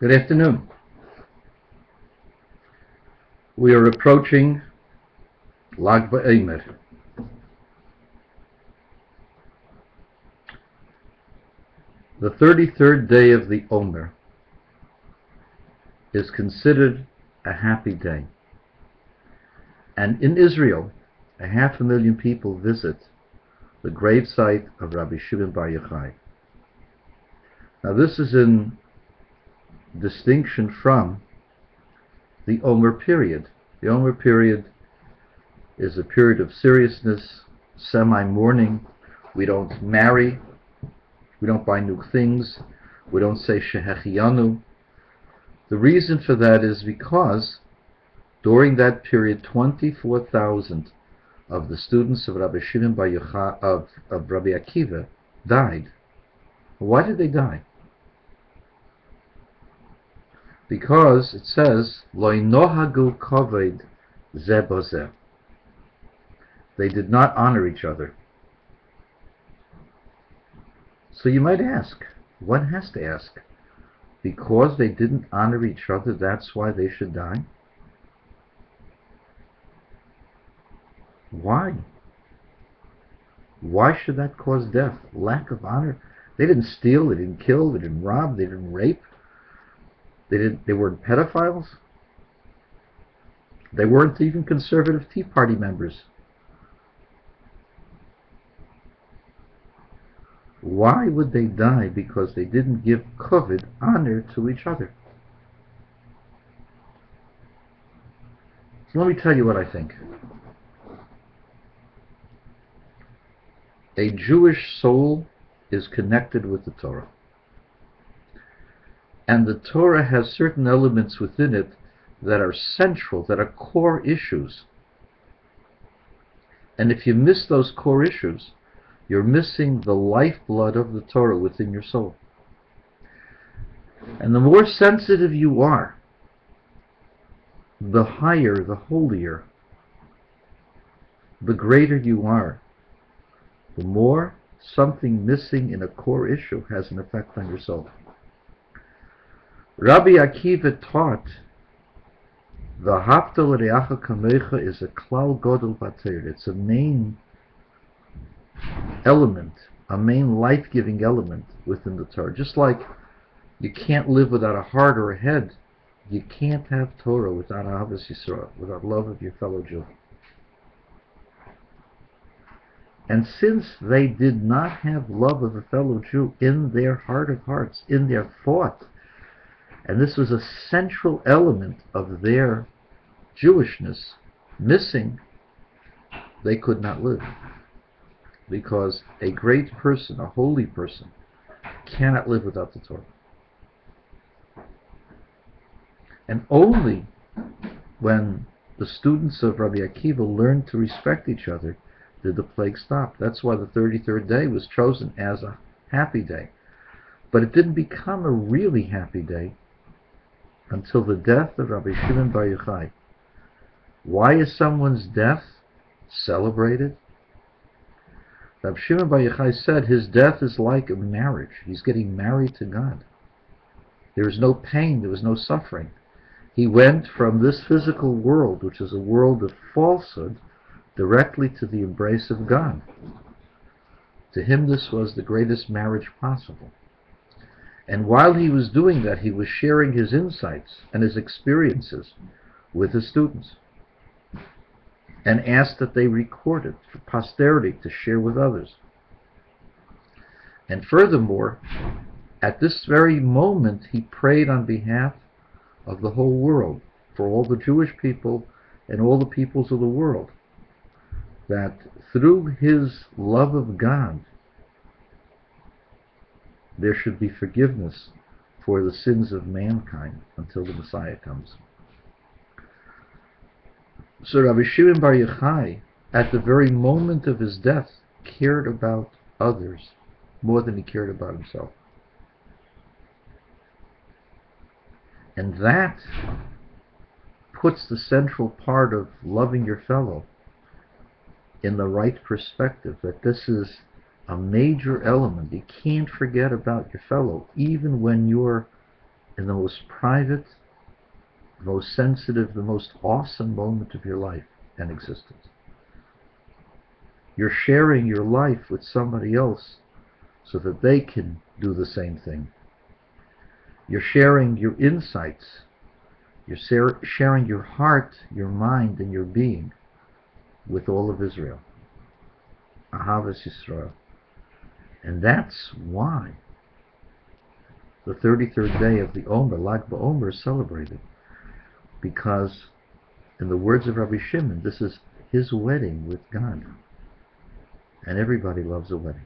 Good afternoon. We are approaching Lag BaOmer. The 33rd day of the Omer is considered a happy day. And in Israel, 500,000 people visit the gravesite of Rabbi Shimon Bar Yochai. Now this is in distinction from the Omer period. The Omer period is a period of seriousness, semi-mourning. We don't marry, we don't buy new things, we don't say Shehechianu. The reason for that is because during that period 24,000 of the students of Rabbi Shimon Bar Yochai, of Rabbi Akiva, died. Why did they die? Because it says, Lo nohagu kavod ze bo ze. They did not honor each other. So you might ask, one has to ask, because they didn't honor each other, that's why they should die? Why? Why should that cause death? Lack of honor? They didn't steal, they didn't kill, they didn't rob, they didn't rape. They weren't pedophiles. They weren't even conservative Tea Party members. Why would they die? Because they didn't give kavod, honor, to each other. So let me tell you what I think. A Jewish soul is connected with the Torah. And the Torah has certain elements within it that are central, that are core issues. And if you miss those core issues, you're missing the lifeblood of the Torah within your soul. And the more sensitive you are, the higher, the holier, the greater you are, the more something missing in a core issue has an effect on your soul. Rabbi Akiva taught V'ahavta l'reacha kamecha is a klal godel b'Torah. It's a main element, a main life-giving element within the Torah. Just like you can't live without a heart or a head, you can't have Torah without Ahavas Yisrael, without love of your fellow Jew. And since they did not have love of a fellow Jew in their heart of hearts, in their thought, and this was a central element of their Jewishness, missing, they could not live. Because a great person, a holy person, cannot live without the Torah. And only when the students of Rabbi Akiva learned to respect each other did the plague stop. That's why the 33rd day was chosen as a happy day. But it didn't become a really happy day until the death of Rabbi Shimon Bar Yochai. Why is someone's death celebrated? Rabbi Shimon Bar Yochai said his death is like a marriage. He's getting married to God. There was no pain, there was no suffering. He went from this physical world, which is a world of falsehood, directly to the embrace of God. To him this was the greatest marriage possible. And while he was doing that, he was sharing his insights and his experiences with his students, and asked that they record it for posterity to share with others. And furthermore, at this very moment, he prayed on behalf of the whole world, for all the Jewish people and all the peoples of the world, that through his love of God, there should be forgiveness for the sins of mankind until the Messiah comes. So Rabbi Shimon Bar Yochai, at the very moment of his death, cared about others more than he cared about himself. And that puts the central part of loving your fellow in the right perspective, that this is a major element. You can't forget about your fellow, even when you're in the most private, the most sensitive, the most awesome moment of your life and existence. You're sharing your life with somebody else so that they can do the same thing. You're sharing your insights. You're sharing your heart, your mind, and your being with all of Israel. Ahavas Yisrael. And that's why the 33rd day of the Omer, Lag BaOmer, is celebrated. Because, in the words of Rabbi Shimon, this is his wedding with God. And everybody loves a wedding.